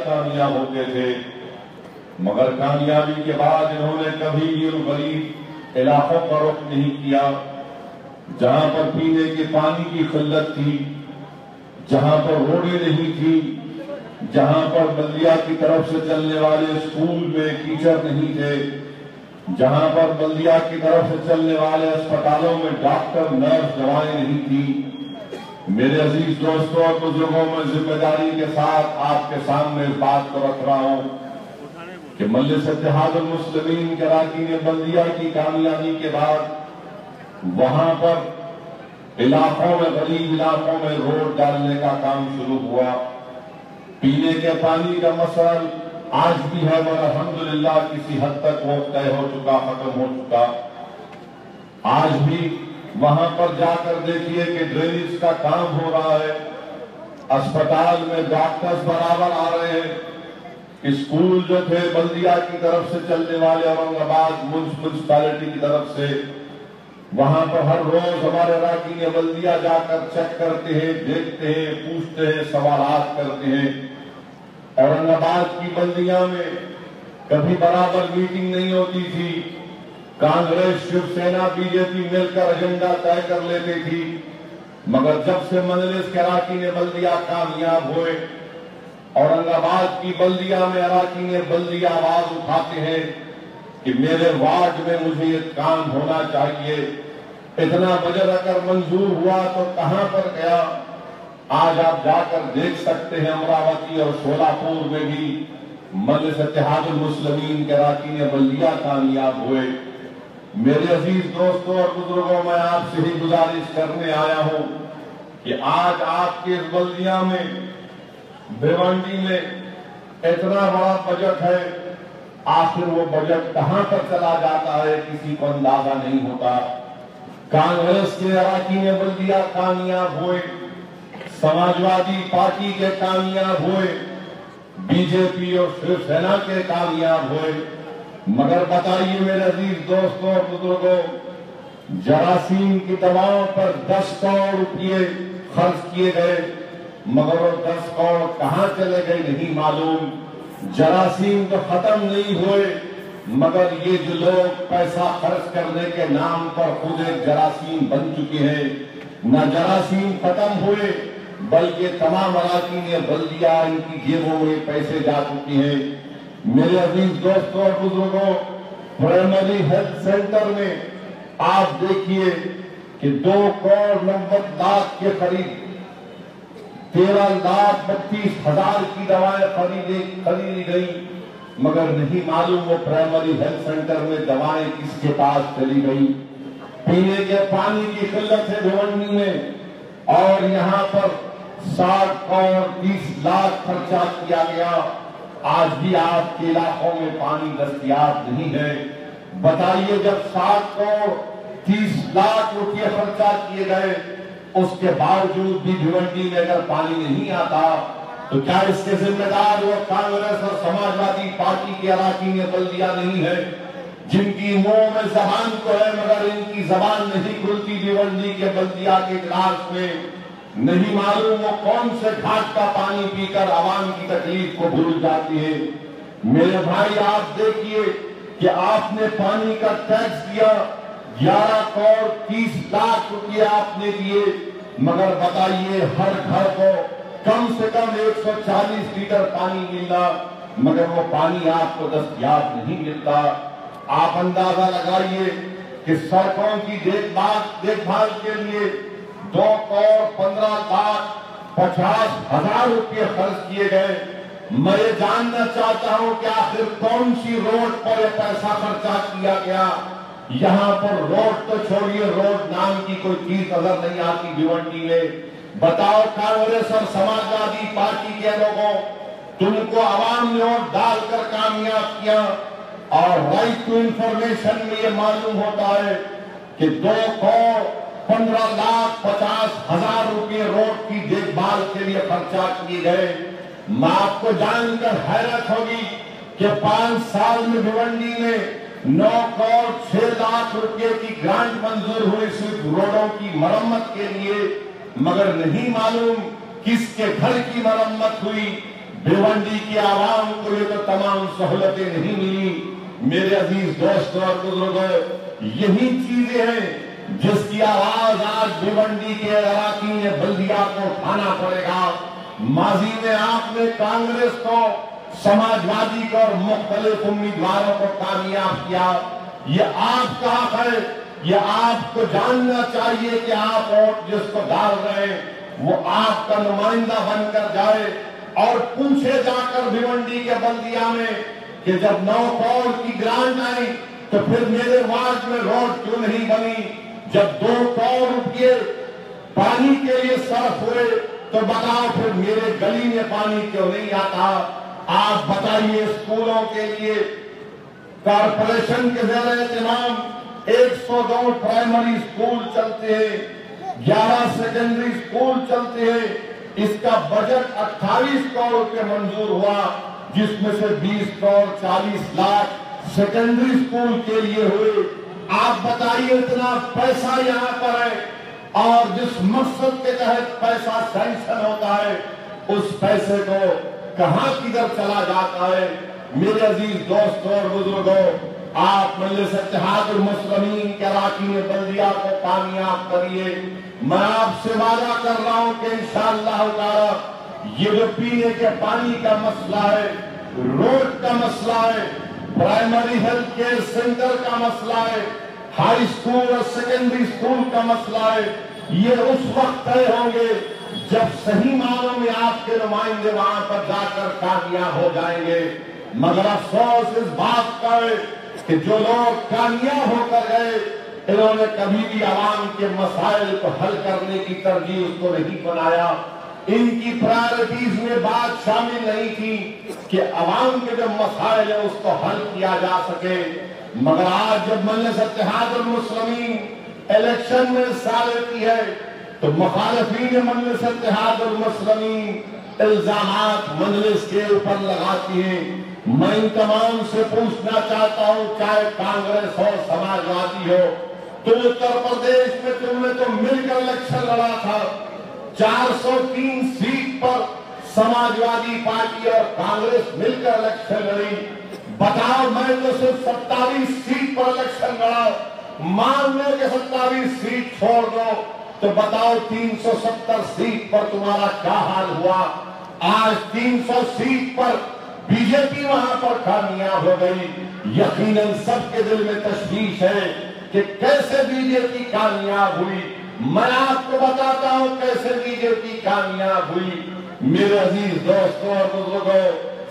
کامیاب ہوتے تھے، مگر کامیابی کے بعد انہوں نے کبھی ان غریب علاقوں کا رخ نہیں کیا جہاں پر پینے کے پانی کی قلت تھی، جہاں پر روڈیں نہیں تھی، جہاں پر بلدیہ کی طرف سے چلنے والے اسکول میں ٹیچر نہیں تھے، جہاں پر بلدیہ کی طرف سے چلنے والے اسپتالوں میں ڈاکٹر نرس دوائیں نہیں تھی۔ میرے عزیز دوستوں اور بزرگوں، میں ذمہ داری کے ساتھ آپ کے سامنے اس بات کو رکھ رہا ہوں کہ مجلس اتحاد المسلمین کے اراکین بلدیہ کی کامیابی کے بعد وہاں پر علاقوں میں، غریب علاقوں میں روڈ ڈالنے کا کام شروع ہوا۔ پینے کے پانی کا مسئلہ آج بھی ہے، مگر الحمدللہ کسی حد تک وہ طے ہو چکا، ختم ہو چکا۔ آج بھی وہاں پر جا کر دیکھیے کہ ڈرینیج کا کام ہو رہا ہے، اسپتال میں ڈاکٹرز برابر آ رہے ہیں، اسکول جو تھے بلدیہ کی طرف سے چلنے والے اورنگ آباد میونسپلٹی کی طرف سے، وہاں پر ہر روز ہمارے اراکین بلدیہ جا کر چیک کرتے ہیں، دیکھتے ہیں، پوچھتے ہیں، سوالات کرتے ہیں۔ اورنگ آباد کی بلدیہ میں کبھی برابر میٹنگ نہیں ہوتی تھی، کانگریس، شیو سینا، بی جے پی مل کر ایجنڈا طے کر لیتے تھی، مگر جب سے مجلس کے اراکین بلدیہ کامیاب ہوئے، اورنگ آباد کی بلدیہ میں اراکین بلدیہ آواز اٹھاتے ہیں کہ میرے وارڈ میں مجھے یہ کام ہونا چاہیے، اتنا بجٹ اگر منظور ہوا تو کہاں پر گیا؟ آج آپ جا کر دیکھ سکتے ہیں امراوتی اور شولاپور میں بھی مجلس اتحاد المسلمین کے اراکین بلدیہ کامیاب ہوئے۔ میرے عزیز دوستوں اور بزرگوں، میں آپ سے ہی گزارش کرنے آیا ہوں کہ آج آپ کے اس بلدیہ میں، بھیونڈی میں اتنا بڑا بجٹ ہے، آخر وہ بجٹ کہاں پر چلا جاتا ہے کسی کو اندازہ نہیں ہوتا۔ کانگریس کے اراکین بلدیہ کامیاب ہوئے، سماجوادی پارٹی کے کامیاب ہوئے، بی جے پی اور شیو سینا کے کامیاب ہوئے، مگر بتائیے میرے عزیز دوستوں اور بزرگوں، جراثیم کی دواؤں پر 10 کروڑ روپئے خرچ کیے گئے، مگر وہ 10 کروڑ کہاں چلے گئے نہیں معلوم۔ جراثیم تو ختم نہیں ہوئے، مگر یہ جو لوگ پیسہ خرچ کرنے کے نام پر خود ایک جراثیم بن چکے ہیں، نہ جراثیم ختم ہوئے بلکہ تمام اراکین بلدیہ ان کی جیبوں میں پیسے جا چکے ہیں۔ میرے عزیز دوستوں اور بزرگوں، پرائمری ہیلتھ سینٹر میں آپ دیکھیے کہ 2 کروڑ 90 لاکھ کے قریب 13,32,000 کی دوائیں خریدی گئی، مگر نہیں معلوم وہ پرائمری ہیلتھ سینٹر میں دوائیں کس کے پاس چلی گئی۔ پینے کے پانی کی قلت ہے بھیونڈی میں، اور یہاں پر 60 کروڑ 30 لاکھ خرچہ کیا گیا، آج بھی آپ کے علاقوں میں پانی دستیاب نہیں ہے۔ بتائیے جب 60 کروڑ 30 لاکھ روپئے خرچہ کیے گئے، اس کے باوجود بھی بھیونڈی میں اگر پانی نہیں آتا تو کیا اس کے ذمہ دار وہ کانگریس اور سماجوادی پارٹی کے اراکین بلدیہ نہیں ہے، جن کی منہ میں زبان تو ہے مگر ان کی زبان نہیں کھلتی بھیونڈی کے بلدیہ کے گلاس میں؟ نہیں معلوم وہ کون سے گھاٹ کا پانی پی کر عوام کی تکلیف کو بھول جاتی ہے۔ میرے بھائی آپ دیکھیے کہ آپ نے پانی کا ٹیکس دیا، 11 کروڑ 30 لاکھ روپئے آپ نے دیے، مگر بتائیے ہر گھر کو کم سے کم 140 لیٹر پانی ملنا، مگر وہ پانی آپ کو دستیاب نہیں ملتا۔ آپ اندازہ لگائیے کہ سڑکوں کی دیکھ بھال کے لیے 2 کروڑ 15 لاکھ 50,000 روپئے خرچ کیے گئے۔ میں یہ جاننا چاہتا ہوں کہ آخر کون سی روڈ پر یہ پیسہ خرچہ کیا گیا؟ یہاں پر روڈ تو چھوڑیے، روڈ نام کی کوئی چیز نظر نہیں آتی بھیونڈی میں۔ بتاؤ کانگریس اور سماجوادی پارٹی کے لوگوں، تم کو عوام نے ووٹ ڈال کر کامیاب کیا، اور رائٹ ٹو انفارمیشن میں یہ معلوم ہوتا ہے کہ 2 کروڑ 15 لاکھ 50,000 روپئے روڈ کی دیکھ بھال کے لیے خرچہ کیے گئے۔ میں آپ کو جان کر حیرت ہوگی کہ 5 سال میں بھیونڈی میں 9 کروڑ 6 لاکھ روپئے کی گرانٹ منظور ہوئی صرف روڈوں کی مرمت کے لیے، مگر نہیں معلوم کس کے گھر کی مرمت ہوئی، بھیونڈی کی عوام کو یہ تو تمام سہولتیں نہیں ملی۔ میرے عزیز دوستوں اور بزرگوں، یہی چیزیں ہیں جس کی آواز آج بھیونڈی کے اراکین بلدیہ کو اٹھانا پڑے گا۔ ماضی میں آپ نے کانگریس کو، سماجوادی کو اور مختلف امیدواروں کو کامیاب کیا۔ یہ آپ کا حق ہے، یہ آپ کو جاننا چاہیے کہ آپ ووٹ جس کو ڈال رہے ہیں وہ آپ کا نمائندہ بن کر جائے، اور پوچھے جا کر بھیونڈی کے بلدیہ میں کہ جب 9 کروڑ کی گرانٹ آئی تو پھر میرے وارڈ میں روڈ کیوں نہیں بنی؟ جب 2 کروڑ روپئے پانی کے لیے صرف ہوئے تو بتاؤ پھر میرے گلی میں پانی کیوں نہیں آتا؟ آپ بتائیے، اسکولوں کے لیے کارپوریشن کے زیر اہتمام 102 پرائمری اسکول چلتے ہیں، 11 سیکنڈری اسکول چلتے ہیں۔ اس کا بجٹ 28 کروڑ روپے منظور ہوا، جس میں سے 20 کروڑ 40 لاکھ سیکنڈری اسکول کے لیے ہوئے۔ آپ بتائیے، اتنا پیسہ یہاں پر ہے اور جس مقصد کے تحت پیسہ سینکشن ہوتا ہے اس پیسے کو کہاں کدھر چلا جاتا ہے؟ میرے عزیز دوستوں اور بزرگوں، آپ مجلس اتحاد المسلمین کے اراکین بلدیہ کو کامیاب کریے۔ میں آپ سے وعدہ کر رہا ہوں کہ انشاءاللہ تعالی یہ جو پینے کے پانی کا مسئلہ ہے، روڈ کا مسئلہ ہے، پرائمری ہیلتھ کیئر سینٹر کا مسئلہ ہے، ہائی اسکول اور سیکنڈری اسکول کا مسئلہ ہے، یہ اس وقت طے ہوں گے جب صحیح معنوں میں آپ کے نمائندے وہاں پر جا کر کامیاب ہو جائیں گے۔ مگر افسوس اس بات کا ہے کہ جو لوگ کامیاب ہو کر گئے، انہوں نے کبھی بھی عوام کے مسائل کو حل کرنے کی ترجیح اس کو نہیں بنایا۔ ان کی پرائرٹیز میں بات شامل نہیں تھی کہ عوام کے جو مسائل ہیں اس کو حل کیا جا سکے۔ مگر آج جب مجلس اتحاد المسلمین الیکشن میں حصہ لیتی ہے تو مخالفین مجلس اتحاد المسلمین الزامات مجلس کے اوپر لگاتی ہیں۔ میں ان تمام سے پوچھنا چاہتا ہوں، چاہے کانگریس ہو، سماجوادی ہو، تم اتر پردیش میں تم نے تو مل کر الیکشن لڑا تھا، 403 سیٹ پر سماجوادی پارٹی اور کانگریس مل کر الیکشن لڑی۔ بتاؤ، میں تو صرف 27 سیٹ پر الیکشن لڑا، مان لو کہ 27 سیٹ چھوڑ دو تو بتاؤ 370 سیٹ پر تمہارا کیا حال ہوا؟ آج 300 سیٹ پر بی جے پی وہاں پر کامیاب ہو گئی۔ یقیناً سب کے دل میں تشویش ہے کہ کیسے بی جے پی کامیاب ہوئی۔ میں آپ کو بتاتا ہوں کیسے بی جے پی کامیاب ہوئی۔ میرے عزیز دوستوں اور بزرگوں،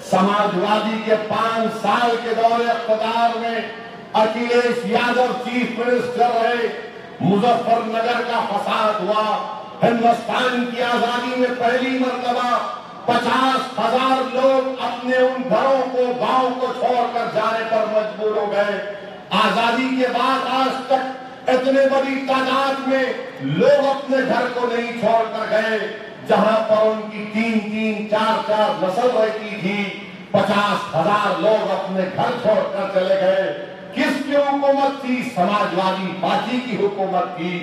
سماجوادی کے 5 سال کے دور اقتدار میں اکھلیش یادو چیف منسٹر رہے، مظفر نگر کا فساد ہوا، ہندوستان کی آزادی میں پہلی مرتبہ 50,000 لوگ اپنے ان گھروں کو، گاؤں کو چھوڑ کر جانے پر مجبور ہو گئے۔ آزادی کے بعد آج تک اتنے بڑی تعداد میں لوگ اپنے گھر کو نہیں چھوڑ کر گئے۔ جہاں پر ان کی 3-3 4-4 نسل رہتی تھی، 50,000 لوگ اپنے گھر چھوڑ کر چلے گئے۔ کس کی حکومت تھی؟ سماجوادی پارٹی کی حکومت تھی۔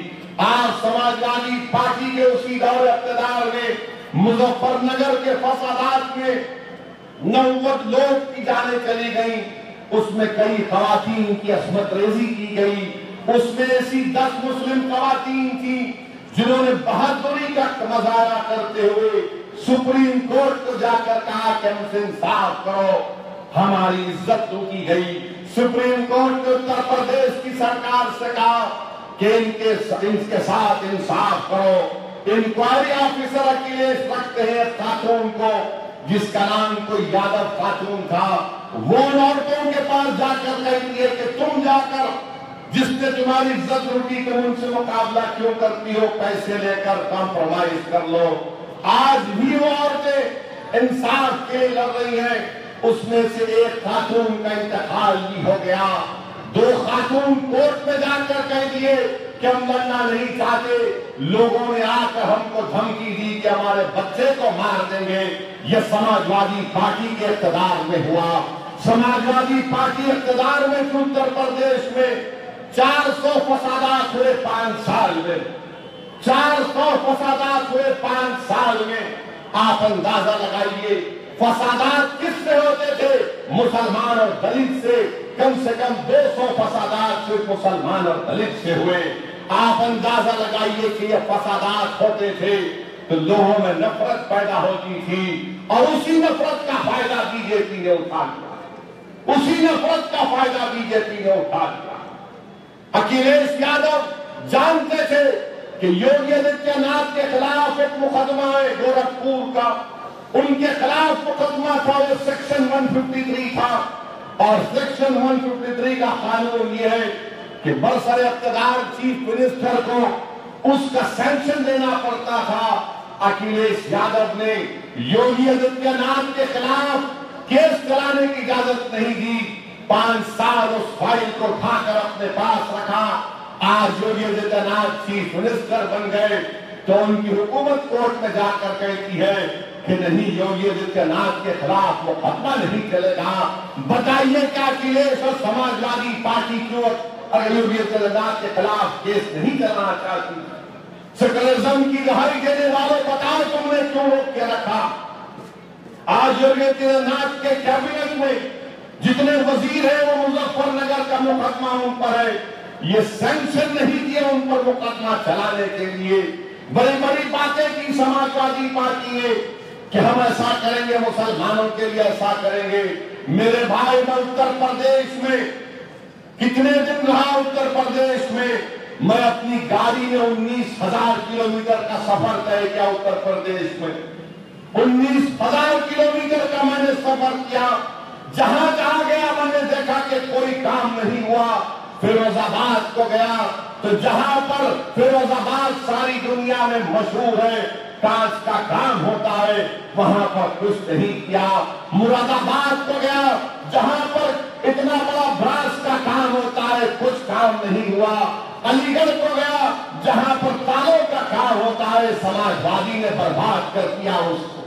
آج سماجوادی پارٹی کے اسی دور اقتدار میں مظفر نگر کے فسادات میں 90 لوگ کی جانیں چلی گئیں، اس میں کئی خواتین کی عصمت ریزی کی گئی، اس میں ایسی 10 مسلم خواتین تھیں جنہوں نے بہادری کا مظاہرہ کرتے ہوئے سپریم کورٹ کو جا کر کہا کہ ہم سے انصاف کرو، ہماری عزت روکی گئی۔ سپریم کورٹ نے اتر پردیش کی سرکار سے کہا کہ ان کے ساتھ انصاف کرو۔ انکوائری آفیسر اکھلیش رکھتے ہیں خاتون کو، جس کا نام کوئی یادو خاتون تھا، وہ عورتوں کے پاس جا کر کہتی ہے کہ تم جا کر جس نے تمہاری عزت روکی تم ان سے مقابلہ کیوں کرتی ہو، پیسے لے کر کمپرومائز کر لو۔ آج بھی وہ عورتیں انصاف کے لڑ رہی ہیں۔ اس میں سے ایک خاتون کا انتقال بھی ہو گیا، 2 خاتون کورٹ میں جا کر کہہ دیے کہ ہم لڑنا نہیں چاہتے۔ لوگوں نے آ کر ہم کو دھمکی دی کہ ہمارے بچے کو مار دیں گے۔ یہ سماجوادی پارٹی کے اقتدار میں ہوا۔ سماجوادی پارٹی اقتدار میں اتر پردیش میں 400 فسادات ہوئے 5 سال میں، 400 فسادات ہوئے 5 سال میں۔ آپ اندازہ لگائیے فسادات کس سے ہوتے تھے؟ مسلمان اور دلت سے. کم 200 فسادات صرف مسلمان اور دلت سے ہوئے. آپ اندازہ لگائیے کہ یہ فسادات ہوتے تھے تو لوگوں میں نفرت پیدا ہوتی تھی، اور اسی نفرت کا فائدہ بی جے پی نے اٹھا لیا. اسی نفرت کا فائدہ بی جے پی نے اٹھا لیا. اکھلیش یادو جانتے تھے کہ یوگی آدتیہ ناتھ کے خلاف ایک مقدمہ ہے گورکھپور کا، ان کے خلاف مقدمہ تھا، وہ سیکشن 153 تھا. اور سیکشن 153 کا قانون یہ ہے کہ برسر اقتدار چیف منسٹر کو اس کا سینکشن دینا پڑتا تھا. اکھلیش یادو نے یوگی آدتیہ ناتھ کے خلاف کیس چلانے کی اجازت نہیں دی. 5 سال اس فائل کو اٹھا کر اپنے پاس رکھا. آج یوگی آدتیہ ناتھ چیف منسٹر بن گئے تو ان کی حکومت کورٹ میں جا کر کہتی ہے کہ نہیں، یوگی آدتیہ ناتھ کے خلاف مقدمہ نہیں چلے گا. بتائیے کیا اکھلیش اور سماجوادی پارٹی کیوں اگر یوگی آدتیہ ناتھ کے خلاف کیس نہیں چلانا چاہتی؟ سیکولرزم کی دہائی دینے والوں بتاؤ تم نے کیوں روک کے رکھا؟ آج یوگی آدتیہ ناتھ کے کیبنٹ میں جتنے وزیر ہیں وہ مظفر نگر کا مقدمہ ان پر ہے. یہ سینکشن نہیں دیا ان پر مقدمہ چلانے کے لیے. بڑی بڑی باتیں کی سماجوادی پارٹی نے کہ ہم ایسا کریں گے، مسلمانوں کے لیے ایسا کریں گے. میرے بھائی، میں اتر پردیش میں کتنے دن رہا. اتر پردیش میں میں اپنی گاڑی میں 19,000 کلومیٹر کا سفر طے کیا. اتر پردیش میں 19,000 کلومیٹر کا میں نے سفر کیا. جہاں جہاں گیا میں نے دیکھا کہ کوئی کام نہیں ہوا. فیروز آباد کو گیا تو جہاں پر فیروز آباد ساری دنیا میں مشہور ہے، کانچ کا کام ہوتا ہے، وہاں پر کچھ نہیں کیا. مراد آباد کو گیا جہاں پر اتنا بڑا براس کا کام ہوتا ہے، کچھ کام نہیں ہوا. علی گڑھ کو گیا جہاں پر تالوں کا کام ہوتا ہے، سماجوادی نے برباد کر دیا اس کو.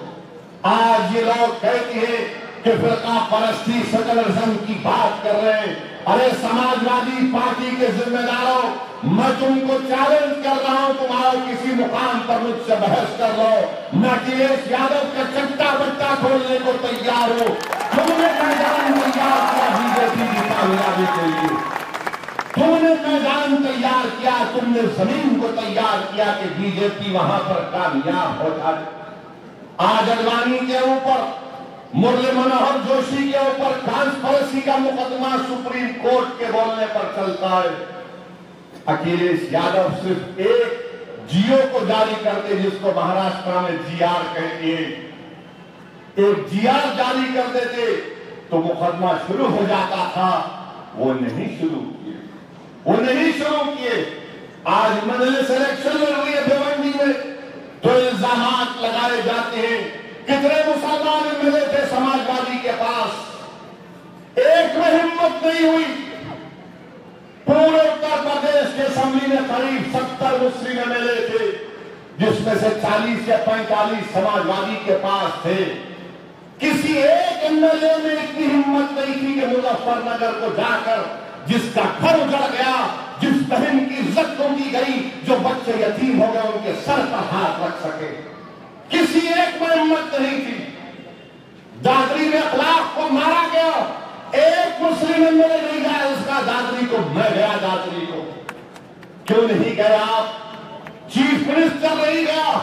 آج یہ لوگ کہتے ہیں کہ فرقہ پرستی سیکولرزم کی بات کر رہے ہیں. ارے سماجوادی پارٹی کے ذمہ داروں، میں تم کو چیلنج کر رہا ہوں، تمہارا کسی مقام پر مجھ سے بحث کر لو. میں اکھلیش یادو کا چٹا بٹا کھولنے کو تیار ہوں. تم نے میدان تیار کیا بی جے پی کی کامیابی کے لیے. تم نے میدان تیار کیا، تم نے زمین کو تیار کیا کہ بی جے پی وہاں پر کامیاب ہو جائے. آج اڈوانی کے اوپر، مرلی منوہر جوشی کے اوپر کانسپریسی کا مقدمہ سپریم کورٹ کے بولنے پر چلتا ہے. اکھلیش یادو صرف ایک جیو کو جاری کرتے جس کو مہاراشٹر میں جی آر کہتے ہیں، ایک جی آر جاری کر دیتے تو مقدمہ شروع ہو جاتا تھا. وہ نہیں شروع کیے. آج مجلس الیکشن لڑ رہی ہے بھیونڈی میں تو الزامات لگائے جاتے ہیں. کتنے مسلمان ملے تھے سماجوادی کے پاس، ایک میں ہمت نہیں ہوئی. پورے اتر پردیش کے اسمبلی میں قریب 70 مسلم ایم ایل اے تھے، جس میں سے 40 یا 45 سماجوادی کے پاس تھے. کسی ایک ایم ایل اے میں اتنی ہمت نہیں تھی کہ مظفر نگر کو جا کر جس کا گھر اجڑ گیا، جس بہن کی عزت لوٹی گئی، جو بچے یتیم ہو گئے، ان کے سر پر ہاتھ رکھ سکے. کسی ایک میں ہمت نہیں تھی. دادری میں اخلاق کو مارا گیا، ایک مسلم ایم ایل اے نہیں گیا اس کا دادری کو. میں گیا دادری کو. کیوں نہیں گیا؟ چیف منسٹر نہیں گیا،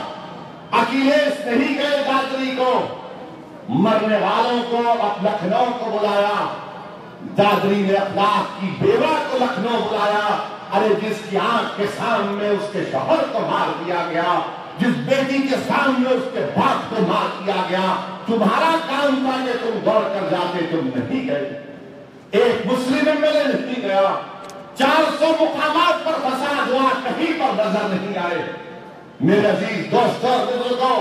اکھلیش نہیں گئے دادری کو. مرنے والوں کو اب لکھنؤ کو بلایا. دادری نے اخلاق کی بیوہ کو لکھنؤ بلایا. ارے جس کی آنکھ کے سامنے اس کے شوہر کو مار دیا گیا، جس بیٹی کے سامنے اس کے باپ کو مار دیا گیا، تمہارا کام تھا کہ تم دوڑ کر جاتے، تم نہیں گئے. ایک مسلم ایم ایل اے نہیں گیا. 400 مقامات پر فساد ہوا، کہیں پر نظر نہیں آئے. میرے عزیز دوستوں اور بزرگوں،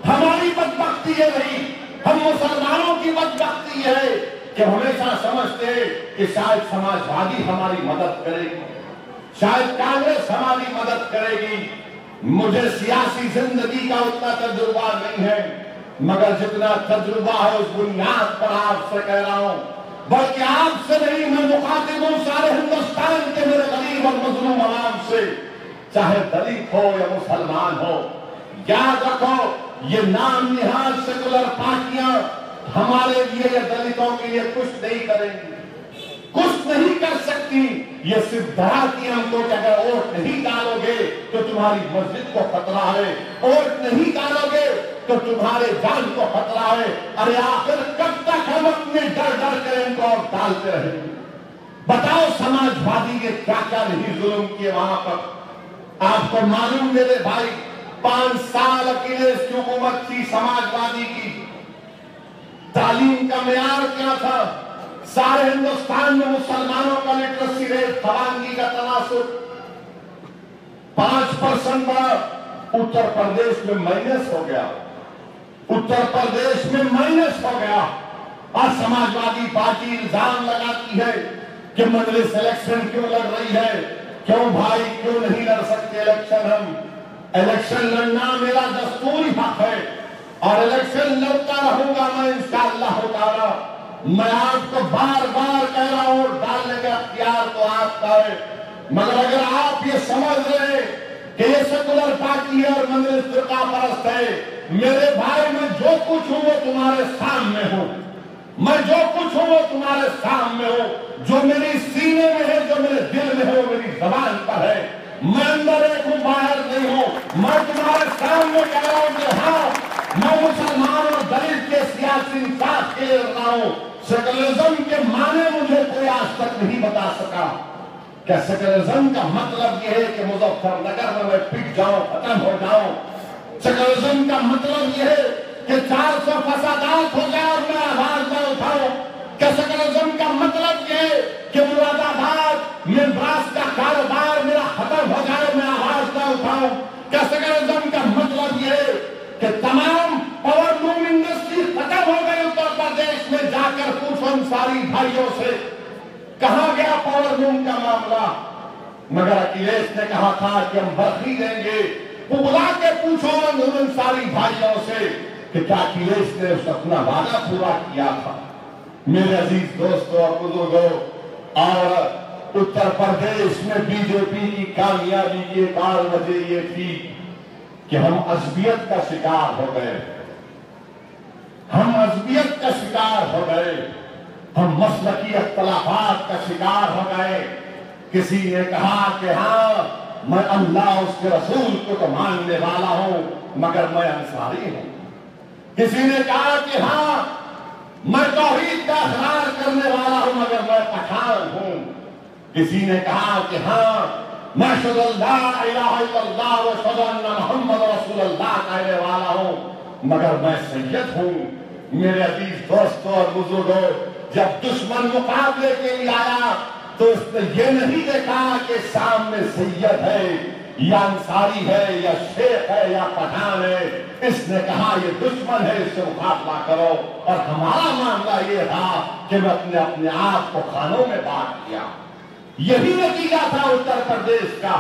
ہماری بدبختی یہ رہی، ہم مسلمانوں کی بدبختی یہ ہے کہ ہمیشہ سمجھتے کہ شاید سماجوادی ہماری مدد کرے گی، شاید کانگریس ہماری مدد کرے گی. مجھے سیاسی زندگی کا اتنا تجربہ نہیں ہے، مگر جتنا تجربہ ہے اس بنیاد پر آپ سے کہہ رہا ہوں. بلکہ آپ سے نہیں، میں مخاطب ہوں سارے ہندوستان کے میرے غریب اور مظلوم عوام سے، چاہے دلت ہو یا مسلمان ہو. یاد رکھو، یہ نام نہاد سیکولر پارٹیاں ہمارے لیے یا دلتوں کے لیے کچھ نہیں کریں گی، کچھ نہیں کر سکتی. یہ صرف ڈراتی ہم کو کہ اگر ووٹ نہیں ڈالو گے تو تمہاری مسجد کو خطرہ ہے، ووٹ نہیں ڈالو گے تو تمہارے جان کو خطرہ ہے. ارے آخر کب تک ہم اپنے ڈر ڈر کر ان کو ڈالتے رہیں گے؟ بتاؤ سماجوادی نے کیا کیا نہیں ظلم کیے وہاں پر. آپ کو معلوم میرے بھائی 5 سال اکیلیس کی حکومت تھی سماجوادی کی. تعلیم کا معیار کیا تھا؟ سارے ہندوستان میں مسلمانوں کا لٹریسی ریٹ فراانگی کا تناسب 5% بڑا. اتر پردیش میں مائنس ہو گیا، اتر پردیش میں مائنس ہو گیا. اور سماجوادی پارٹی الزام لگاتی ہے کہ مجلس الیکشن کیوں لڑ رہی ہے. کیوں بھائی کیوں نہیں لڑ سکتے الیکشن؟ ہم الیکشن لڑنا میرا دستوری حق ہے اور الیکشن لڑتا رہوں گا میں انشاءاللہ تعالی. میں آپ کو بار بار کہہ رہا ہوں ڈالنے کا اختیار تو آپ کا ہے، مگر اگر آپ یہ سمجھ رہے کہ یہ سیکولر پارٹی ہے اور مجلس فرقہ پرست ہے، میرے بھائی میں جو کچھ ہوں وہ تمہارے سامنے ہوں، میں جو کچھ ہوں وہ تمہارے سامنے ہوں. جو میری سینے میں ہے، جو میرے دل میں ہے، وہ میری زبان پر ہے. میں اندر ایک ہوں باہر نہیں ہوں. میں تمہارے سامنے کہہ رہا ہوں کہ ہاں میں مسلمان اور دلت کے سیاسی انصاف کے لیے لڑ رہا ہوں. سیکولرزم کے معنی مجھے کوئی آج تک نہیں بتا سکا. کیا سیکولرزم کا مطلب یہ ہے کہ مظفر نگر میں پٹ جاؤں، ختم ہو جاؤں؟ سیکولرزم کا مطلب یہ ہے کہ 400 فسادات ہو جائے اور میں آواز نہ اٹھاؤں؟ کیا سیکولرزم کا مطلب یہ ہے کہ مراد آباد میں براس کا کاروبار میرا ختم ہو جائے میں آواز نہ اٹھاؤں؟ کیا سیکولرزم کا مطلب یہ ہے کہ تمام پاور لوم انڈسٹری ختم ہو گئی اتر پردیش میں؟ جا کر پوچھو انصاری بھائیوں سے کہاں گیا پاور لوم کا معاملہ؟ مگر اکیلیس نے کہا تھا کہ ہم برقی دیں گے. وہ بلا کے پوچھو ان انصاری بھائیوں سے کہ کیا اکیلیس نے اس اپنا وعدہ پورا کیا تھا؟ میرے عزیز دوستوں اور بزرگوں، اور اتر پردیش میں بی جے پی کی کامیابی کی ایک اور وجہ یہ تھی کہ ہم عصبیت کا شکار ہو گئے. ہم عصبیت کا شکار ہو گئے، ہم مسلکی اختلافات کا شکار ہو گئے. کسی نے کہا کہ ہاں میں اللہ اس کے رسول کو تو ماننے والا ہوں مگر میں انصاری ہوں. کسی نے کہا کہ ہاں میں توحید کا اقرار کرنے والا ہوں مگر میں پٹھان ہوں. کسی نے کہا کہ ہاں میں اشہد ان لا الہ الا اللہ و اشہد ان محمد رسول اللہ کہنے والا ہوں مگر میں سید ہوں. میرے عزیز دوستوں اور بزرگوں، جب دشمن مقابلے کے لیے آیا تو اس نے یہ نہیں دیکھا کہ سامنے سید ہے یا انصاری ہے یا شیخ ہے یا پٹھان ہے. اس نے کہا یہ دشمن ہے، اس سے مقابلہ کرو. اور ہمارا معاملہ یہ تھا کہ میں اپنے آپ کو خانوں میں بانٹ دیا. یہی نتیجہ تھا اتر پردیش کا.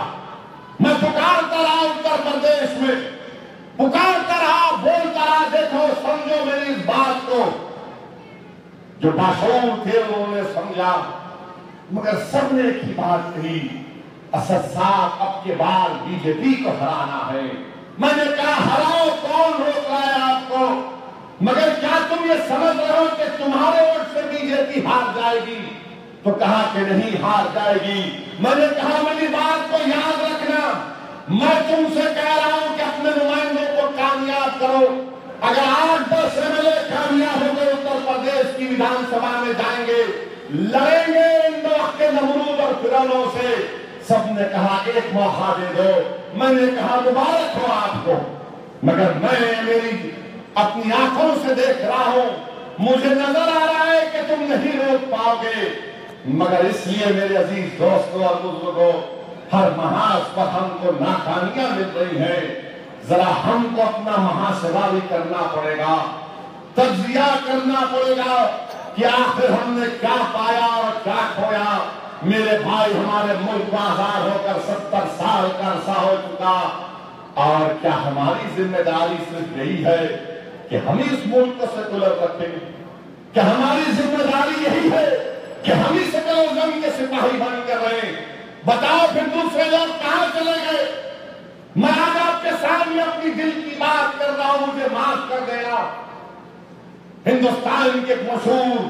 میں پکارتا رہا اتر پردیش میں، پکارتا رہا، بولتا رہا. دیکھو سمجھو میری اس بات کو. جو باشعور تھے انہوں نے سمجھا، مگر سب نے ایک ہی بات کہی، اسد صاحب اب کے بعد بی جے پی کو ہرانا ہے. میں نے کہا ہراؤ، کون روک رہا ہے آپ کو؟ مگر کیا تم یہ سمجھ رہے ہو کہ تمہارے ووٹ سے بی جے پی ہار جائے گی؟ تو کہا کہ نہیں ہار جائے گی. میں نے کہا میری بات کو یاد رکھنا، میں تم سے کہہ رہا ہوں کہ اپنے نمائندوں کو کامیاب کرو. اگر 8-10 MLA کامیاب ہو گئے اتر پردیش کی ویدھان سبھا میں جائیں گے، لڑیں گے ان دو وقت کے نمرود اور فرعونوں سے. سب نے کہا ایک موقع دے دو. میں نے کہا مبارک ہو آپ کو، مگر میں میری اپنی آنکھوں سے دیکھ رہا ہوں، مجھے نظر آ رہا ہے کہ تم نہیں روک پاؤ گے. مگر اس لیے میرے عزیز دوستوں اور بزرگوں، ہر محاذ پر ہم کو ناکامیاں مل رہی ہیں. ذرا ہم کو اپنا محاسبہ بھی کرنا پڑے گا، تجزیہ کرنا پڑے گا کہ آخر ہم نے کیا پایا اور کیا کھویا. میرے بھائی، ہمارے ملک کو آزاد ہو کر 70 سال کا عرصہ ہو چکا، اور کیا ہماری ذمہ داری صرف یہی ہے کہ ہم اس ملک کو سیکولر رکھیں؟ کیا ہماری ذمہ داری یہی ہے کہ ہم اس سیکولرزم کے سپاہی بن کر رہیں؟ بتاؤ پھر دوسرے لوگ کہاں چلے گئے؟ میں آج آپ کے سامنے اپنی دل کی بات کر رہا ہوں، مجھے معاف کر دینا. ہندوستان کے ایک مشہور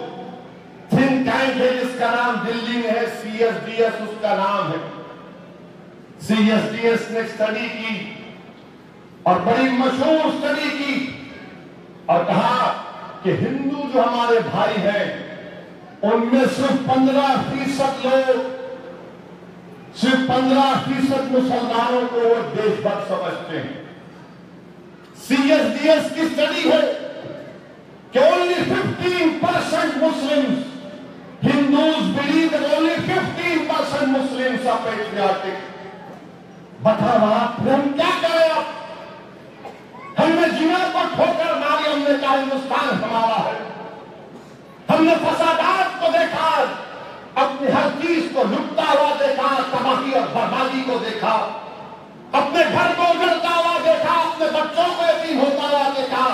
تھنک ٹینک ہے جس کا نام دلی میں ہے، CSDS اس کا نام ہے۔ CSDS نے اسٹڈی کی اور بڑی مشہور اسٹڈی کی اور کہا کہ ہندو جو ہمارے بھائی ہیں ان میں صرف 15% لوگ، صرف 15% مسلمانوں کو وہ دیش بھکت سمجھتے ہیں۔ CSDS کی اسٹڈی ہے کہ only 15% Muslims, Hindus believe that only 15% Muslims are patriotic. بتاؤ آپ ہم کیا کریں؟ اب ہم نے جنہ کو ٹھوکر ماری، ہم نے کہا ہندوستان ہمارا ہے، ہم نے فسادات کو دیکھا، اپنی ہر چیز کو لٹتا ہوا دیکھا، تباہی اور بربادی کو دیکھا، اپنے گھر کو اجڑتا ہوا دیکھا، اپنے بچوں کو یتیم ہوتا ہوا دیکھا،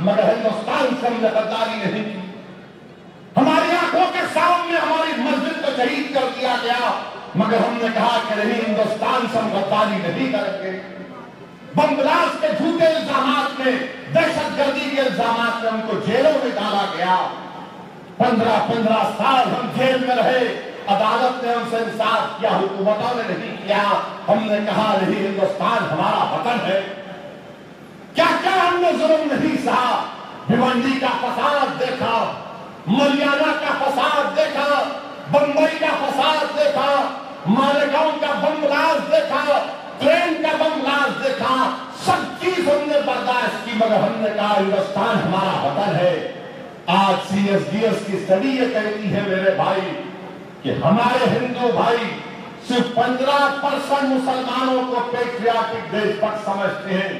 مگر ہندوستان سے ہم نے غداری نہیں کی۔ ہماری آنکھوں کے سامنے ہماری مسجد کو شہید کر دیا گیا، مگر ہم نے کہا کہ نہیں، ہندوستان سے ہم غداری نہیں کریں گے۔ بم بلاسٹ کے جھوٹے الزامات میں، دہشت گردی کے الزامات میں ہم کو جیلوں میں ڈالا گیا، 15 سال ہم جیل میں رہے، عدالت نے ہم سے انصاف کیا، حکومتوں نے نہیں کیا۔ ہم نے کہا نہیں، ہندوستان ہمارا وطن ہے۔ کیا کیا ہم نے ظلم نہیں سہا، بھیونڈی کا فساد دیکھا، ملیانہ کا فساد دیکھا، بمبئی کا فساد دیکھا، مالیگاؤں کا بم بلاسٹ دیکھا، ٹرین کا بم بلاسٹ دیکھا، سب چیز ہم نے برداشت کی، مگر ہم نے کہا ہندوستان ہمارا وطن ہے۔ آج CSDS کی اسٹڈی یہ کہتی ہے میرے بھائی کہ ہمارے ہندو بھائی صرف 15% مسلمانوں کو پیٹریاٹک دیش بھکت سمجھتے ہیں۔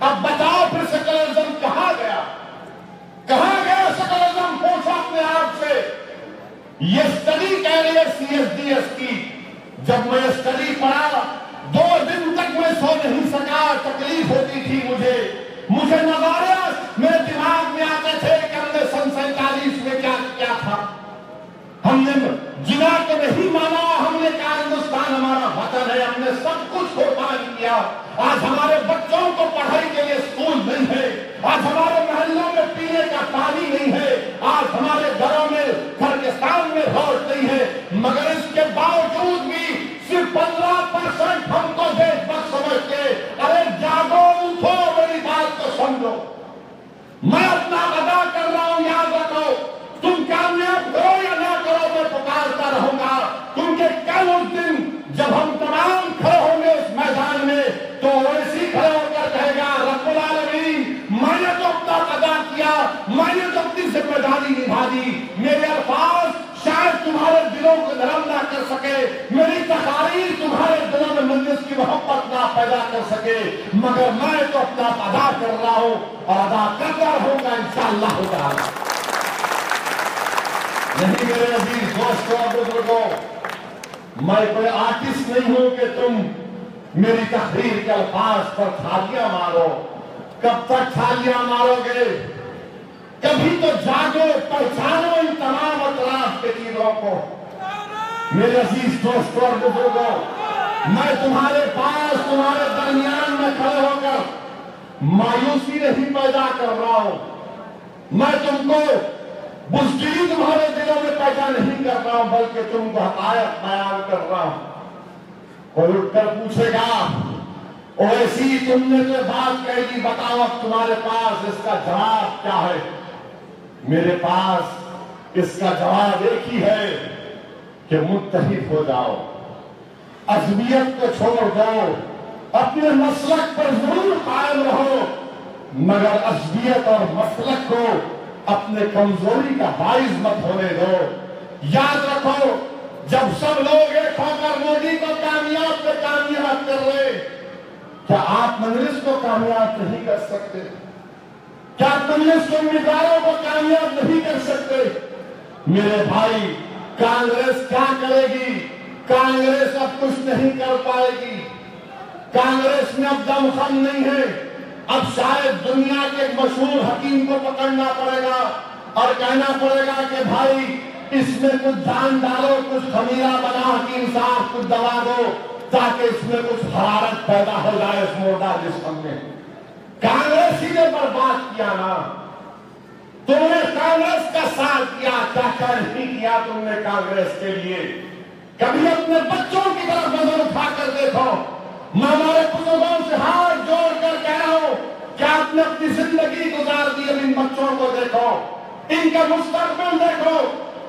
اب بتاؤ پھر سیکولرزم کہاں گیا؟ کہاں گیا سیکولرزم؟ پوچھو اپنے آپ سے۔ یہ اسٹڈی کہہ رہی ہے CSDS کی، جب میں اسٹڈی پڑھا 2 دن تک میں سو نہیں سکا، تکلیف ہوتی تھی مجھے نظارے میرے دماغ میں آتے تھے کہ ہم نے سن 47 میں کیا تھا۔ ہم نے جنا کو نہیں مانا، ہم نے کہا ہندوستان ہمارا وطن ہے، ہم نے سب کچھ قربان کیا۔ آج ہمارے بچوں کو پڑھائی کے لیے اسکول نہیں ہے، آج ہمارے محلوں میں پینے کا پانی نہیں ہے، آج ہمارے گھروں میں گرستان میں روڈ نہیں ہے، مگر اس کے باوجود بھی صرف 15% ہم کو دیش بھکت سمجھ کے۔ ارے جاگو، اٹھو، میری بات کو سمجھو۔ میں اپنا ادا کر رہا ہوں، یاد رکھو، تم کامیاب کرو یا نہ کرو، میں پکارتا رہوں گا، کیونکہ کل اس دن جب ہم تمام کھڑے ہوں گے اس میدان میں، تو ایسی کھڑے ہو کر کہے گا رب العالمین، میں نے تو اپنا ادا کیا، میں نے تو اپنی ذمہ داری نبھا دی۔ میرے الفاظ شاید تمہارے دلوں کو نرم نہ کر سکے، میری تقاریر تمہارے دلوں میں مجلس کی محبت نہ پیدا کر سکے، مگر میں تو اپنا ادا کر رہا ہوں اور ادا کرتا رہوں گا انشاءاللہ تعالی۔ نہیں میرے عزیز دوستوں اور بزرگوں، میں کوئی آرٹسٹ نہیں ہوں کہ تم میری تقریر کے الفاظ پر تھالیاں مارو۔ کب تک تھالیاں مارو گے؟ کبھی تو جاگو، پہچانو ان تمام اطراف کے چیزوں کو۔ میرے عزیز دوستوں اور بزرگوں، میں تمہارے پاس، تمہارے درمیان میں کھڑے ہو کر مایوسی نہیں پیدا کر رہا ہوں، میں تم کو بزدلی تمہارے دلوں میں پیدا نہیں کر رہا ہوں، بلکہ تم کو حقائق بیان کر رہا ہوں۔ کوئی اٹھ کر پوچھے گا اویسی تم نے جو بات کہی تھی، بتاؤ اب تمہارے پاس اس کا جواب کیا ہے؟ میرے پاس اس کا جواب ایک ہی ہے کہ متحد ہو جاؤ، عصبیت کو چھوڑ دو، اپنے مسلک پر ضرور قائم رہو، مگر عصبیت اور مسلک کو اپنے کمزوری کا باعث مت ہونے دو۔ یاد رکھو، جب سب لوگ ایک ہو کر مودی کو کامیاب کر رہے، کیا آپ مجلس کو کامیاب نہیں کر سکتے؟ کیا مجلس کے امیدواروں کو کامیاب نہیں کر سکتے؟ میرے بھائی، کانگریس کیا کرے گی؟ کانگریس اب کچھ نہیں کر پائے گی، کانگریس میں اب دم خم نہیں ہے۔ اب شاید دنیا کے ایک مشہور حکیم کو پکڑنا پڑے گا اور کہنا پڑے گا کہ بھائی اس میں کچھ جان ڈالو، کچھ خمیرہ بنا، حکیم صاحب کچھ دوا دو تاکہ اس میں کچھ حرارت پیدا ہو جائے اس مردہ جسم میں۔ کانگریسی نے برباد کیا نا، تم نے کانگریس کا ساتھ کیا، کیا کیا نہیں کیا تم نے کانگریس کے لیے؟ کبھی اپنے بچوں کی طرف نظر اٹھا کر دیکھو۔ میں ہمارے بزرگوں سے ہاتھ جوڑ کر کہہ رہا ہوں کہ آپ نے اپنی زندگی گزار دی، اب ان بچوں کو دیکھو، ان کا مستقبل دیکھو،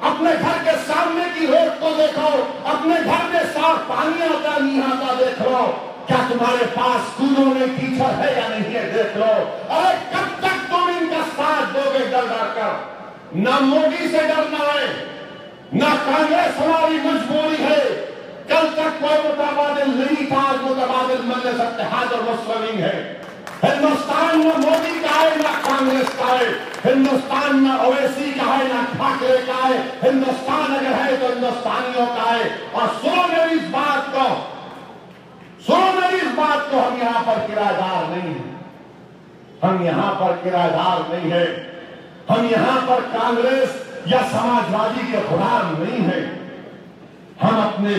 اپنے گھر کے سامنے کی روڈ کو دیکھو، اپنے گھر میں صاف پانی آتا نہیں آتا دیکھ لو، کیا تمہارے پاس اسکولوں میں ٹیچر ہے یا نہیں ہے دیکھ لو۔ ارے کب تک تم ان کا ساتھ دو گے ڈر ڈر کر؟ نہ مودی سے ڈرنا ہے، نہ کانگریس ہماری مجبوری ہے۔ کل تک کوئی متبادل نہیں تھا، آج متبادل مجلس اتحاد اور مسلمین ہے۔ ہندوستان نہ مودی کا ہے نہ کانگریس کا ہے، ہندوستان نہ اویسی کا ہے نہ ٹھاکرے کا ہے، ہندوستان اگر ہے تو ہندوستانیوں کا ہے۔ اور سنو میری اس بات کو، ہم یہاں پر کرایہ دار نہیں ہیں، ہم یہاں پر کرایہ دار نہیں ہیں، ہم یہاں پر کانگریس یا سماجوادی کے غلام نہیں ہیں۔ ہم اپنے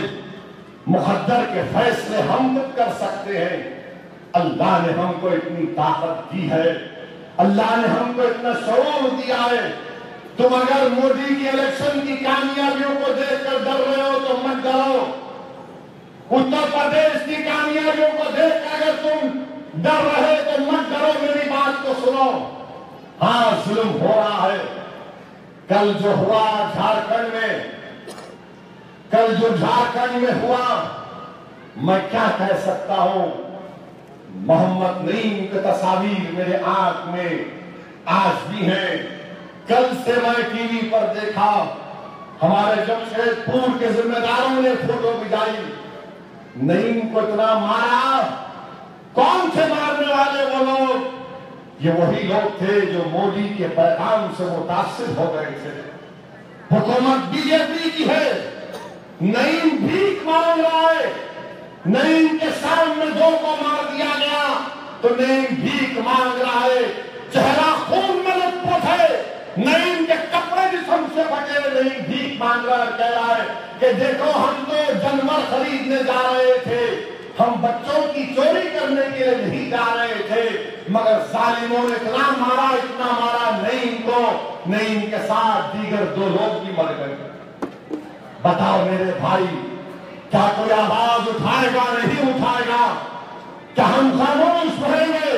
مقدر کے فیصلے ہم خود کر سکتے ہیں۔ اللہ نے ہم کو اتنی طاقت دی ہے، اللہ نے ہم کو اتنا شعور دیا ہے۔ تم اگر مودی کی الیکشن کی کامیابیوں کو دیکھ کر ڈر رہے ہو تو مت ڈرو، اتر پردیش کی کامیابیوں کو دیکھ کر اگر تم ڈر رہے تو مت ڈرو، میری بات کو سنو۔ ہاں ظلم ہو رہا ہے، کل جو ہوا جھارکھنڈ میں ہوا، میں کیا کہہ سکتا ہوں؟ محمد نعیم کی تصاویر میرے آنکھ میں آج بھی ہیں۔ کل سے میں ٹی وی پر دیکھا، ہمارے جمشید پور کے ذمہ داروں نے فوٹو بھیجائی، نعیم کو اتنا مارا۔ کون تھے مارنے والے وہ لوگ؟ یہ وہی لوگ تھے جو مودی کے پیغام سے متاثر ہو گئے تھے۔ حکومت بی جے پی کی ہے، نعیم بھیک مانگ رہا ہے، نعیم کے سامنے دو کو مار دیا گیا تو نعیم بھیک مانگ رہا ہے، چہرہ خون میں لطف ہے، نعیم کے کپڑے جسم سے پھٹے، نعیم بھیک مانگ رہا ہے، کہہ رہا ہے کہ دیکھو ہم تو جانور خریدنے جا رہے تھے، ہم بچوں کی چوری کرنے کے لیے نہیں جا رہے تھے، مگر ظالموں نے اتنا مارا نعیم کو، نعیم کے ساتھ دیگر دو لوگ بھی مر گئے۔ بتاؤ میرے بھائی، کیا کوئی آواز اٹھائے گا؟ نہیں اٹھائے گا؟ کیا ہم خاموش رہیں گے؟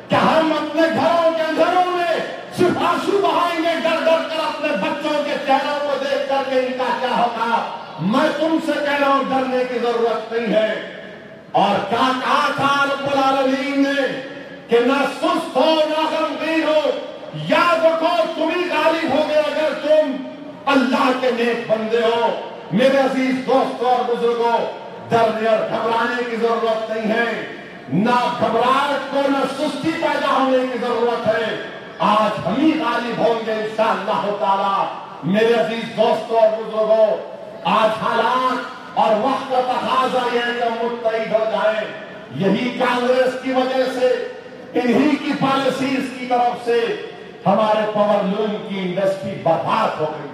کیا ہم اپنے گھروں کے اندروں میں صرف آنسو بہائیں گے ڈر ڈر کر اپنے بچوں کے چہروں کو دیکھ کر کے ان کا کیا ہوگا؟ میں تم سے کہہ رہا ہوں ڈرنے کی ضرورت نہیں ہے۔ اور کیا کہا تھا رب العالمین نے کہ نہ سست ہو نہ غمگین ہو، یاد رکھو تم ہی غالب ہوگے اگر تم اللہ کے نیک بندے ہو۔ میرے عزیز دوستوں اور بزرگوں، ڈرنے اور گھبرانے کی ضرورت نہیں ہے، نہ گھبراہٹ کو نہ سستی پیدا ہونے کی ضرورت ہے۔ آج ہم ہی غالب ہوں گے انشاءاللہ تعالی۔ میرے عزیز دوستوں اور بزرگوں، آج حالات اور وقت کا تقاضا یہ ہے کہ ہم متحد ہو جائیں۔ یہی کانگریس کی وجہ سے، انہی کی پالیسیز کی طرف سے ہمارے پاور لوم کی انڈسٹری برباد ہو گئی۔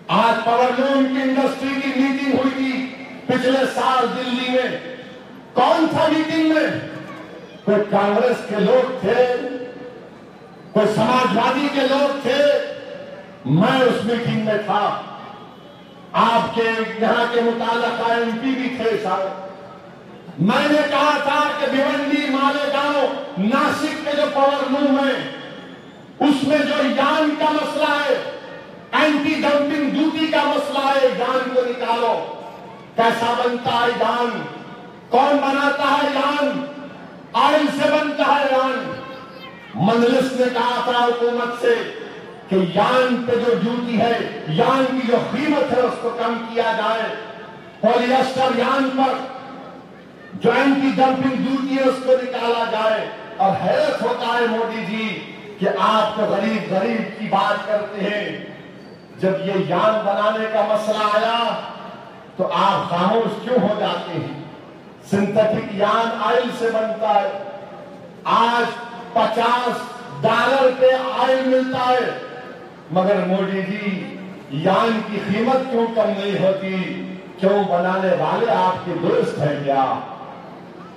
آج پاور لوم کی انڈسٹری کی میٹنگ ہوئی تھی پچھلے سال دلی میں، کون تھا میٹنگ میں؟ کوئی کانگریس کے لوگ تھے، کوئی سماجوادی کے لوگ تھے، میں اس میٹنگ میں تھا، آپ کے یہاں کے متعلقہ ایم پی بھی تھے صاحب۔ میں نے کہا تھا کہ بھیونڈی مالیگاؤں ناسک کے جو پاور لوم ہے اس میں جو ایران کا مسئلہ ہے، اینٹی ڈمپنگ ڈیوٹی کا مسئلہ ہے، ایران کو نکالو۔ کیسا بنتا ہے ایران؟ کون بناتا ہے ایران؟ آئل سے بنتا ہے ایران۔ مجلس نے کہا تھا حکومت سے کہ یان پہ جو ڈیوٹی ہے، یان کی جو قیمت ہے اس کو کم کیا جائے، پولی ایسٹر یان پر جو اینٹی ڈمپنگ ڈیوٹی ہے اس کو نکالا جائے۔ اور حیرت ہوتا ہے مودی جی کہ آپ تو غریب کی بات کرتے ہیں، جب یہ یان بنانے کا مسئلہ آیا تو آپ خاموش کیوں ہو جاتے ہیں؟ سنتھیٹک یان آئل سے بنتا ہے، آج $50 پہ آئل ملتا ہے، مگر مودی جی یان کی قیمت کیوں کم نہیں ہوتی؟ کیوں بنانے والے آپ کے دوست ہیں کیا؟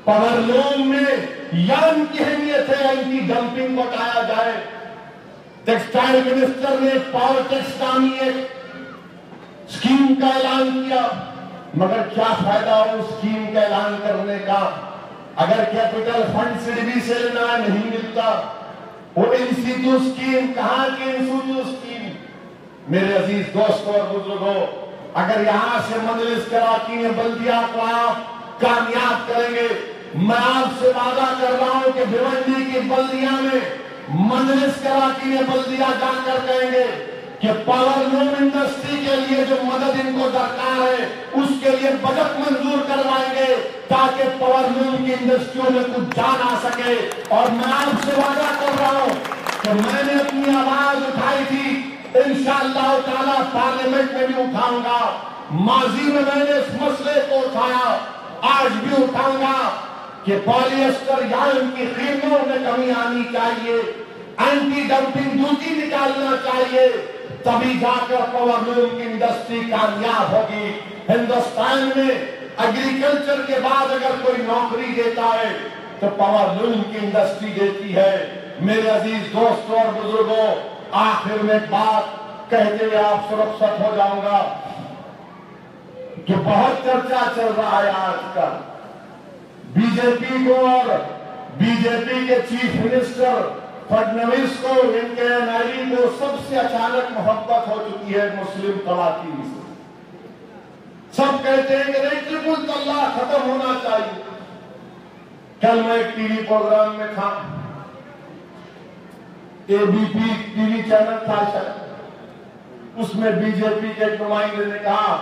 پاور لوم میں یان کی اہمیت ہے، اینٹی ڈمپنگ کو ہٹایا جائے۔ ٹیکسٹائل منسٹر نے پاور ٹیکس نامی ایک اسکیم کا اعلان کیا، مگر کیا فائدہ اس اسکیم کا اعلان کرنے کا اگر کیپٹل فنڈ سے ڈی سے لینا نہیں ملتا؟ وہ انسٹیٹیوٹ اسکیم کہاں کی انسٹیٹیوٹ اسکیم؟ میرے عزیز دوستوں اور بزرگوں، اگر یہاں سے مجلس کراچی بلدیہ کو آپ کامیاب کریں گے، میں آپ سے وعدہ کر رہا ہوں کہ بھیونڈی کی بلدیہ میں مجلس کراچی بلدیہ جا کر کہیں گے کہ پاور لوم انڈسٹری کے لیے جو مدد ان کو درکار ہے اس کے لیے بجٹ منظور کروائیں گے تاکہ پاور لوم کی انڈسٹریوں میں کچھ جان آ سکے۔ اور میں آپ سے وعدہ کر رہا ہوں کہ میں نے اپنی آواز اٹھائی تھی، انشاءاللہ تعالی پارلیمنٹ میں بھی اٹھاؤں گا، ماضی میں نے اس مسئلے کو اٹھایا، آج بھی اٹھاؤں گا کہ پولی ایسٹر یارن کی قیمتوں میں کمی آنی چاہیے، اینٹی ڈمپنگ ڈیوٹی نکالنا چاہیے، تبھی جا کر پاور لوم کی انڈسٹری کامیاب ہوگی۔ ہندوستان میں ایگریکلچر کے بعد اگر کوئی نوکری دیتا ہے تو پاور لوم کی انڈسٹری دیتی ہے۔ میرے عزیز دوستوں اور بزرگوں، آخر میں ایک بات کہتے ہوئے آپ سے رخصت ہو جاؤں گا کہ بہت چرچا چل رہا ہے آج کل بی جے پی کو اور بی جے پی کے چیف منسٹر فڈنویس کو، وینکیا نائیڈو کو سب سے اچانک محبت ہو چکی ہے مسلم خواتین سے۔ سب کہتے ہیں کہ نہیں، ٹرپل طلاق ختم ہونا چاہیے۔ کل میں ایک ٹی وی پروگرام میں تھا، A B P T V channel تھا شاید، اس میں بی جے پی کے ایک نمائندے نے کہا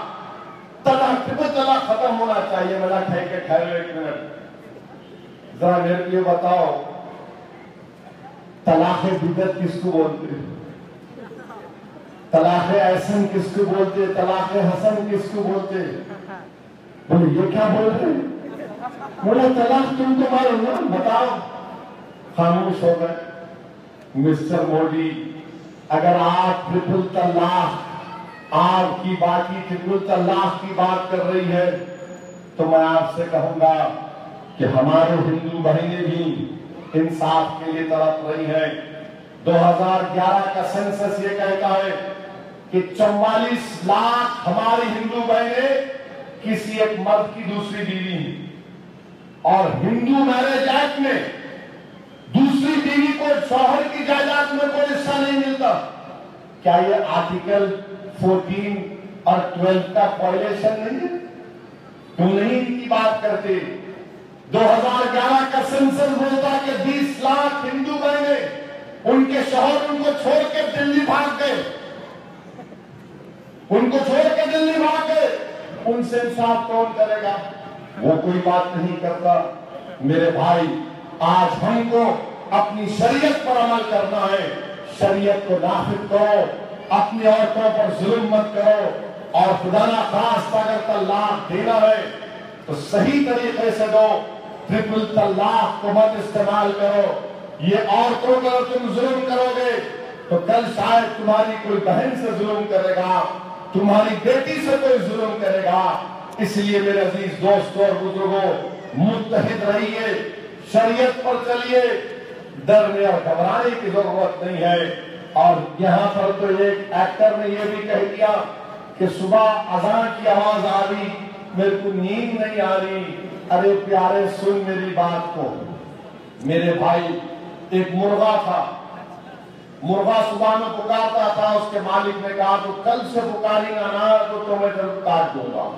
ٹرپل طلاق ختم ہونا چاہیے۔ میں نے کہا کہ ٹھہرو ایک منٹ، ذرا میرے لیے بتاؤ طلاق بدعت کس کو بولتے ہیں؟ طلاق احسن کس کو بولتے ہیں؟ طلاق حسن کس کو بولتے ہیں؟ بولے یہ کیا بول رہے ہیں؟ بولے طلاق تم تو معلوم نا، بتاؤ۔ خاموش ہو گئے۔ مسٹر مودی، اگر آپ ٹرپل طلاق، آپ کی باقی ٹرپل طلاق کی بات کر رہی ہے تو میں آپ سے کہوں گا کہ ہمارے ہندو بہنیں بھی انصاف کے لیے تڑپ رہی ہیں۔ 2011 کا سینسس یہ کہتا ہے کہ 44 لاکھ ہماری ہندو بہنیں کسی ایک مرد کی دوسری بیوی ہیں، اور ہندو میرج ایکٹ میں دوسری بیوی کو شوہر کی جائیداد میں کوئی حصہ نہیں ملتا۔ کیا یہ آرٹیکل 14 اور 12 کا وائلیشن نہیں ہے؟ تم نہیں ان کی بات کرتے۔ 2011 کا سینسس بولتا کہ 20 لاکھ ہندو بہنیں ان کے شوہر ان کو چھوڑ کے دلی بھاگ گئے، ان کو چھوڑ کے دلی بھاگ گئے، ان سے انصاف کون کرے گا؟ وہ کوئی بات نہیں کرتا۔ میرے بھائی، آج ہم کو اپنی شریعت پر عمل کرنا ہے، شریعت کو نافذ کرو، اپنی عورتوں پر ظلم مت کرو، اور خدا نخواستہ اگر طلاق دینا ہے تو صحیح طریقے سے دو، ٹرپل طلاق کو مت استعمال کرو۔ یہ عورتوں پر تم ظلم کرو گے تو کل شاید تمہاری کوئی بہن سے ظلم کرے گا، تمہاری بیٹی سے کوئی ظلم کرے گا۔ اس لیے میرے عزیز دوستوں اور بزرگوں، متحد رہیے، شریعت پر چلیے، ڈرنے اور گھبرانے کی ضرورت نہیں ہے۔ اور یہاں پر تو ایک ایکٹر نے یہ بھی کہہ دیا کہ صبح اذان کی آواز آ رہی، میرے کو نیند نہیں آ رہی۔ ارے پیارے، سن میری بات کو۔ میرے بھائی، ایک مرغا تھا، مرغا صبح میں پکارتا تھا، اس کے مالک نے کہا تو کل سے پکاری نہ تو تمہیں ضرور کاٹ دوں گا۔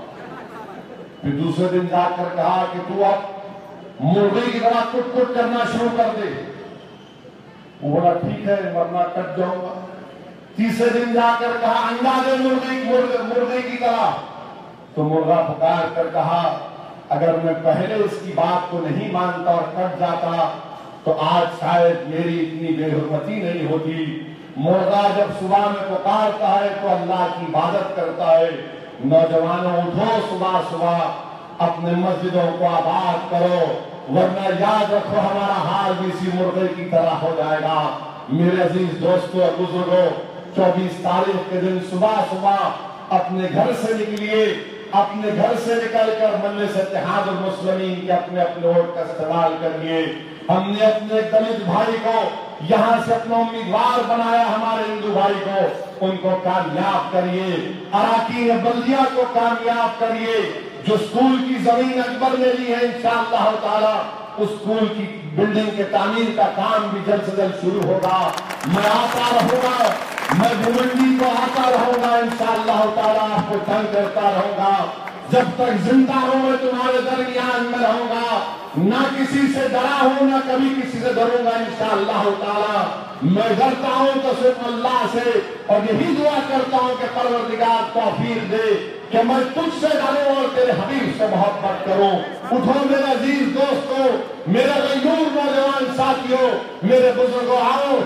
پھر دوسرے دن جا کر کہا کہ تو اب مرغے کی طرح کٹ کٹ کرنا شروع کر دے۔ وہ بولا ٹھیک ہے، ورنہ کٹ جاؤں گا۔ تیسرے دن جا کر کہا انڈا دے مرغے کی طرح، تو مرغا پکار کر کہا اگر میں پہلے اس کی بات کو نہیں مانتا اور کٹ جاتا تو آج شاید میری اتنی بے حرمتی نہیں ہوتی۔ مرغا جب صبح میں پکارتا ہے تو اللہ کی عبادت کرتا ہے۔ نوجوانوں، اٹھو صبح صبح، اپنے مسجدوں کو آباد کرو، ورنہ یاد رکھو ہمارا حال بھی اسی مرغے کی طرح ہو جائے گا۔ میرے عزیز دوستوں اور بزرگوں، 24 تاریخ کے دن صبح صبح اپنے گھر سے نکلیے، اپنے گھر سے نکل کر مجلس اتحاد المسلمین کے اپنے ووٹ کا استعمال کریے۔ ہم نے اپنے دلت بھائی کو یہاں سے اپنا امیدوار بنایا ہمارے ہندو بھائی کو، ان کو کامیاب کریے، اراکین بلدیہ کو کامیاب کریے۔ جو اسکول کی زمین اکبر نے لی ہے انشاءاللہ تعالی، اس اسکول کی بلڈنگ کے تعمیر کا کام بھی جلد سے جلد شروع ہوگا۔ میں آتا رہوں گا، میں بھومنڈی کو آتا رہوں گا انشاءاللہ تعالی، آپ کو تنگ کرتا رہوں گا۔ جب تک زندہ ہوں میں تمہارے درمیان میں رہوں گا، نہ کسی سے ڈرا ہوں، نہ کبھی کسی سے ڈروں گا انشاءاللہ تعالی۔ میں ڈرتا ہوں تو صرف اللہ سے، اور یہی دعا کرتا ہوں کہ پروردگار توفیق دے کہ میں تجھ سے ڈروں اور تیرے حبیب سے محبت کروں۔ اٹھو میرے عزیز دوستو، میرے غیور نوجوان ساتھیوں، میرے بزرگوں، آؤ